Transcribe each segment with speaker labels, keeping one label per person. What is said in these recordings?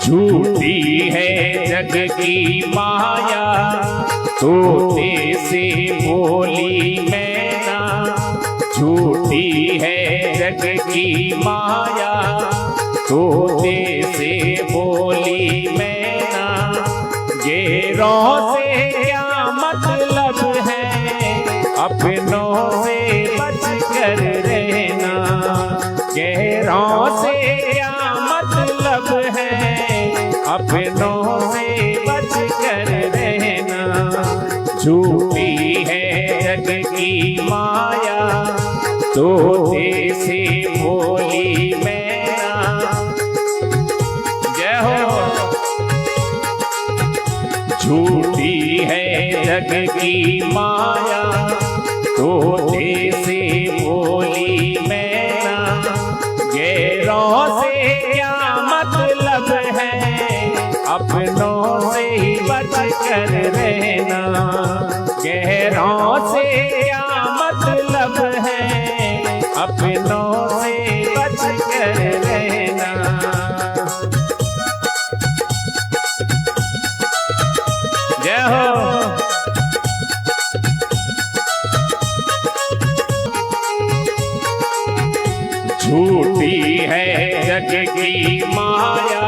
Speaker 1: झूठी है जग की माया, तोते से बोली मैना। झूठी है जग की माया, तोते से बोली मैना। गैरों से क्या मतलब है, अपनों से बच कर रहना। गैरों से क्या मतलब है, अपनों से बच कर रहना। झूठी है जग की माया, तोते से बोली मैना। जय हो। झूठी है जग की माया, तोते से बोली मैना। गैरों से क्या मतलब है, अपनों से ही बच कर रहना। गैरों से क्या मतलब है, अपनों से बच कर रहना। जय हो। झूठी है जग की माया,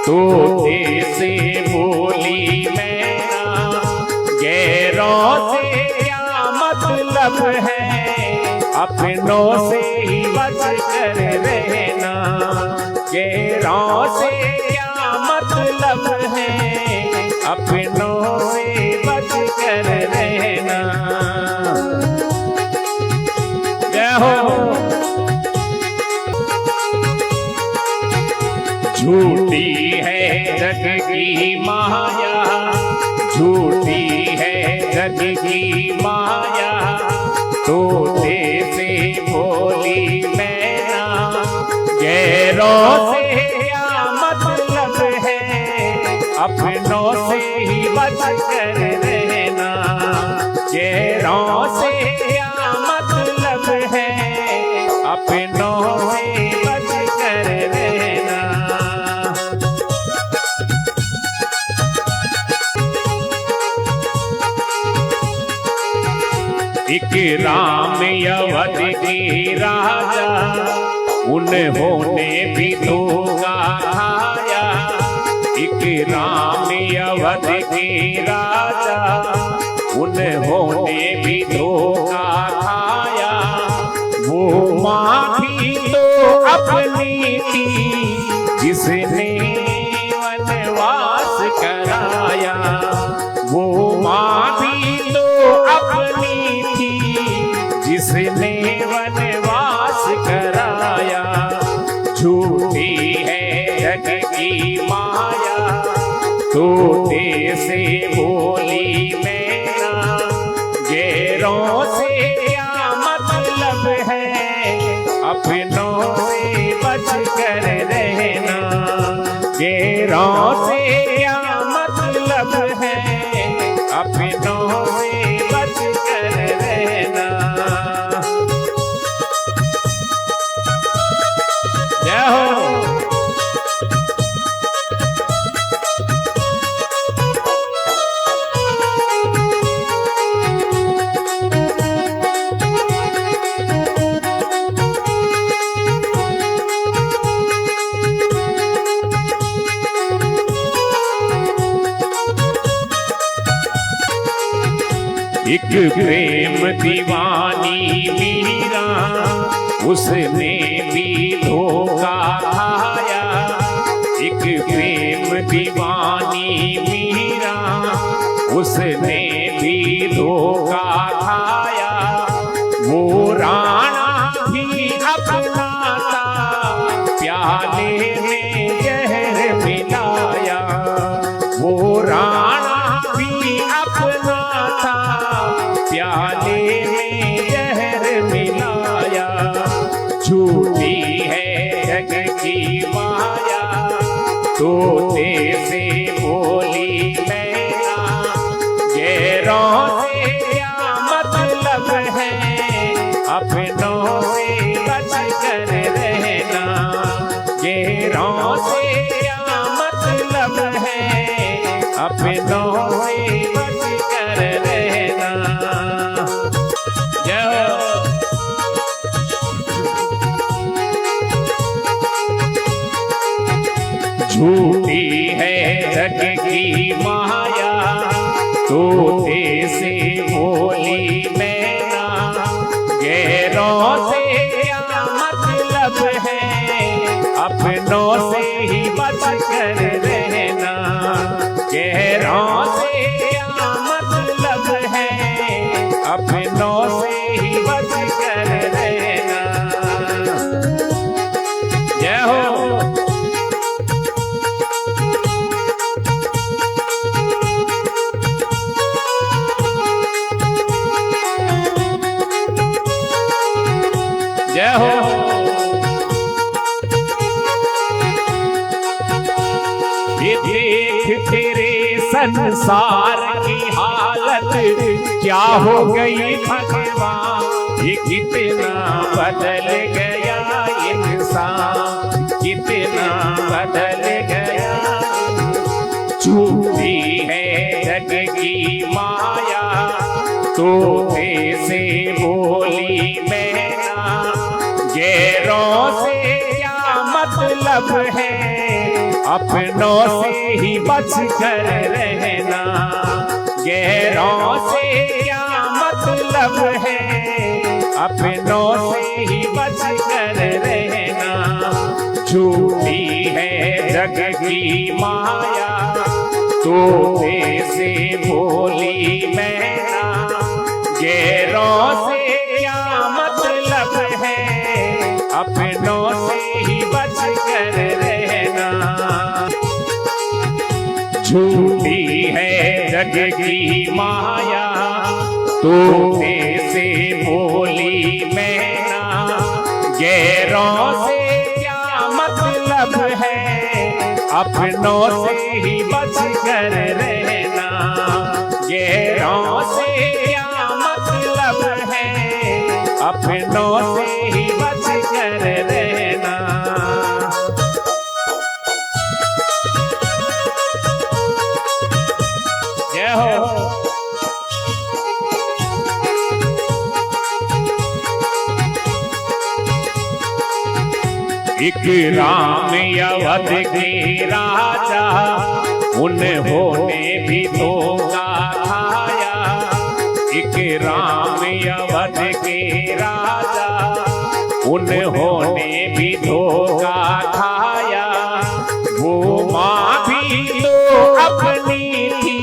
Speaker 1: तोते से बोली मैना। गैरों से क्या मतलब है, अपनों से ही बच कर रहना। गैरों से क्या मतलब है, अपनों से बच कर रहना। जय हो। झूठी है जग की माया, झूठी है जग की माया। तोते से बोली मैना। गैरों से क्या मतलब है, अपनों से ही बच कर रहना। गैरों से क्या मतलब है, अपनों से बच कर रहना। एक राम अवध के राजा, उन्होंने भी धोखा खाया। एक राम अवध के राजा, उन्होंने भी धोखा खाया। वो माँ भी तो अपनी थी, जिसने वनवास कराया। वो माँ भी तो अपनी थी, जिसने वनवास कराया। झूठी है जग की माया, तोते से बोली मैना। गैरों से क्या मतलब है, अपनों से बच कर रहना। गैरों से क्या मतलब है, अपनों से बच कर रहना। जय हो। एक प्रेम दीवानी मीरा, उसने भी धोखा खाया। एक प्रेम दीवानी मीरा, उसने भी धोखा खाया। वो राणा भी अपना था, प्याले में जहर मिलाया। वो राणा भी अपना था, प्याले में जहर मिलाया। झूठी है जग की माया, तोते से बोली मैना। गैरों से क्या मतलब है, अपनों से बच कर रहना। गैरों से क्या मतलब अपनों से बच कर रहना। जय हो। झूठी है जग की माया, तोते से बोली मैना, गैरों से क्या मतलब है, अपनों से ही बच कर रहना। गैरों से क्या मतलब है, अपनों से ही बच कर रहना। जय हो। जय हो। ये देख तेरे संसार की हालत क्या हो गई भगवान, ये कितना बदल गया इंसान, कितना बदल गया। झूठी है जग की माया, तोते से बोली मैना, गैरों से क्या मतलब है, अपनों से ही बच कर रहना। गैरों से क्या मतलब है, अपनों से ही बच कर रहना। झूठी है जग की माया, तोते से बोली मैना, गैरों से क्या मतलब है, अपनों से ही बच कर रहना। झूठी है जग की माया, तोते से बोली मैना, गैरों से क्या मतलब है, अपनों से ही बच कर रहना। गैरों से क्या मतलब है, अपनों से ही बच कर रहना। जय हो। एक राम अवध के राजा, उन्होंने भी धोखा खाया। एक राम अवध के राजा, उन्होंने भी धोखा खाया। वो माँ भी तो अपनी थी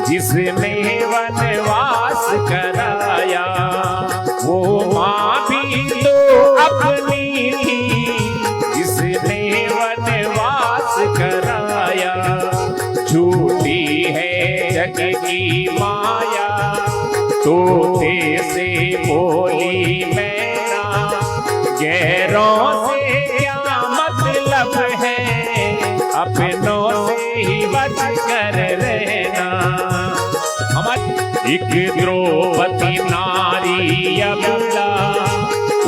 Speaker 1: जिसने वनवास कराया। वो माँ भी तो अपनी थी जिसने वनवास कराया। झूठी है जग की माया, तोते से बोली मैना, गैरों से क्या मतलब है, अपनों से ही बच कर रहना। एक द्रौपदी नारी अबला,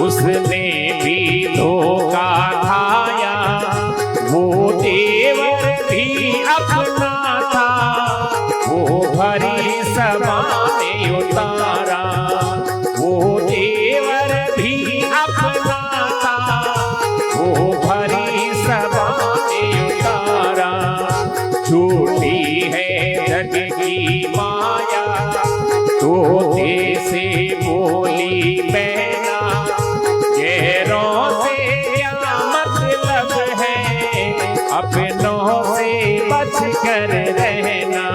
Speaker 1: उसने भी धोखा खाया। वो देवर भी अपना था, वो भरी सभा ने उतारा। वो देवर भी अपना था, वो भरी सभा ने उतारा। झूठी है जग की माया, तोते से बोली मैना, गैरों से क्या मतलब है, अपनों से बच कर रहना।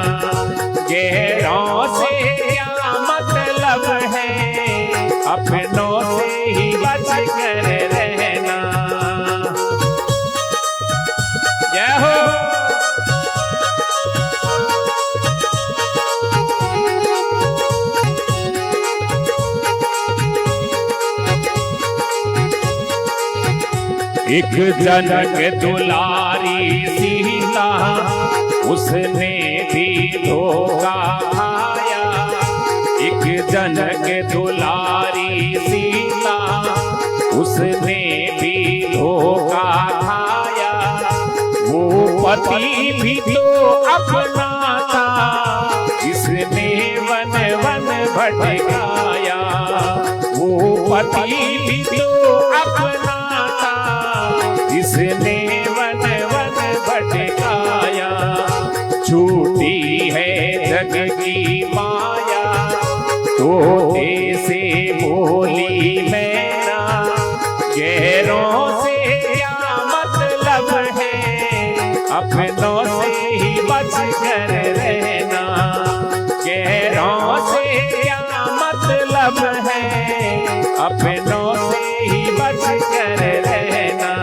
Speaker 1: गैरों से क्या मतलब है, अपनों से ही बच कर रहना। जय हो। एक जनक दुलारी सीता, उसने भी धोखा खाया। एक जनक दुलारी सीता, उसने भी धोखा खाया। वो पति भी तो अपना पति भी तो अपना था जिसने वन वन भटकाया। छूटी है जग की माया तोते से बोली मैना, गैरों से क्या मतलब है अपनों से ही बच कर रहना। गैरों से क्या मतलब है अपनों से ही बच कर रहना।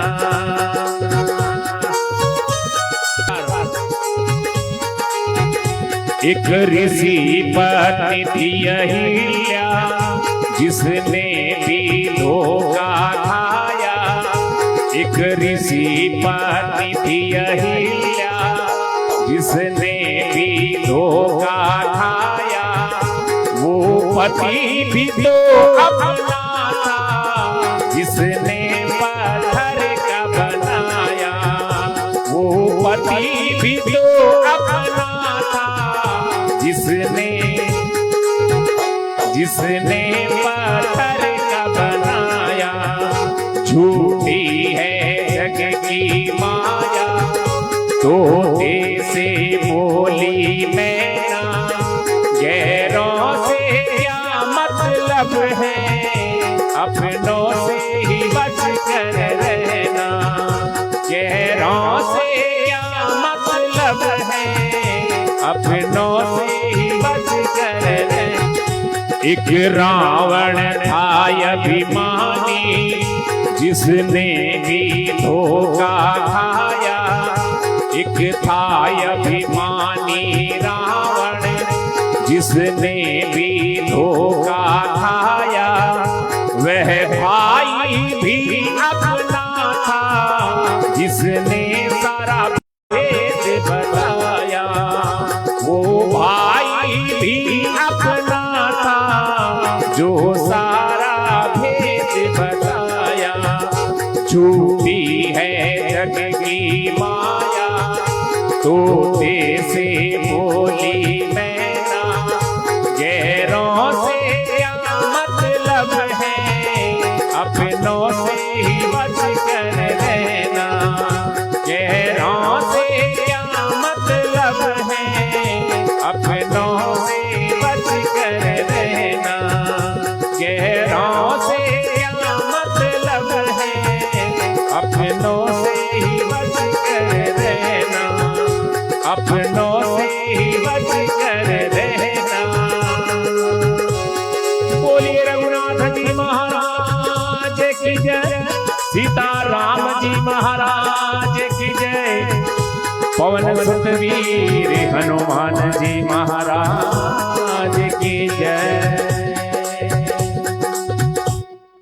Speaker 1: एक ऋषि पत्नी थी अहिल्या जिसने भी धोखा खाया। एक ऋषि पत्नी थी अहिल्या जिसने भी धोखा खाया। वो पति भी तो अपना था जिसने पत्थर का बनाया। वो पति भी तो अपना था जिसने पत्थर का बनाया। झूठी है जग की माया तोते से बोली मैना, गैरों से क्या मतलब है अपनों से ही बच कर रहना। गैरों से क्या मतलब है अपनों से ही बच कर रहना। एक रावण था अभिमानी जिसने भी धोखा खाया। एक था अभिमानी रावण जिसने भी धोखा खाया। वह भाई भी अपना था जिसने सारा भेद बताया। वो भाई भी अपना था जो सारा भेद बताया। झूठी है जग की माया तोते से बोली मैना, गैरों से क्या मतलब है अपनों से ही बच कर रहना। गैरों से क्या मतलब है अपनों से बच कर रहना। गैरों से क्या मतलब है अपनों से ही बच कर रहना। अपनों से ही बच कर रहना। बोलिए रघुनाथ जी महाराज की जय, सीताराम जी महाराज की जय, पवन सुत वीर हनुमान जी महाराज की जय।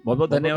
Speaker 1: बहुत बहुत धन्यवाद।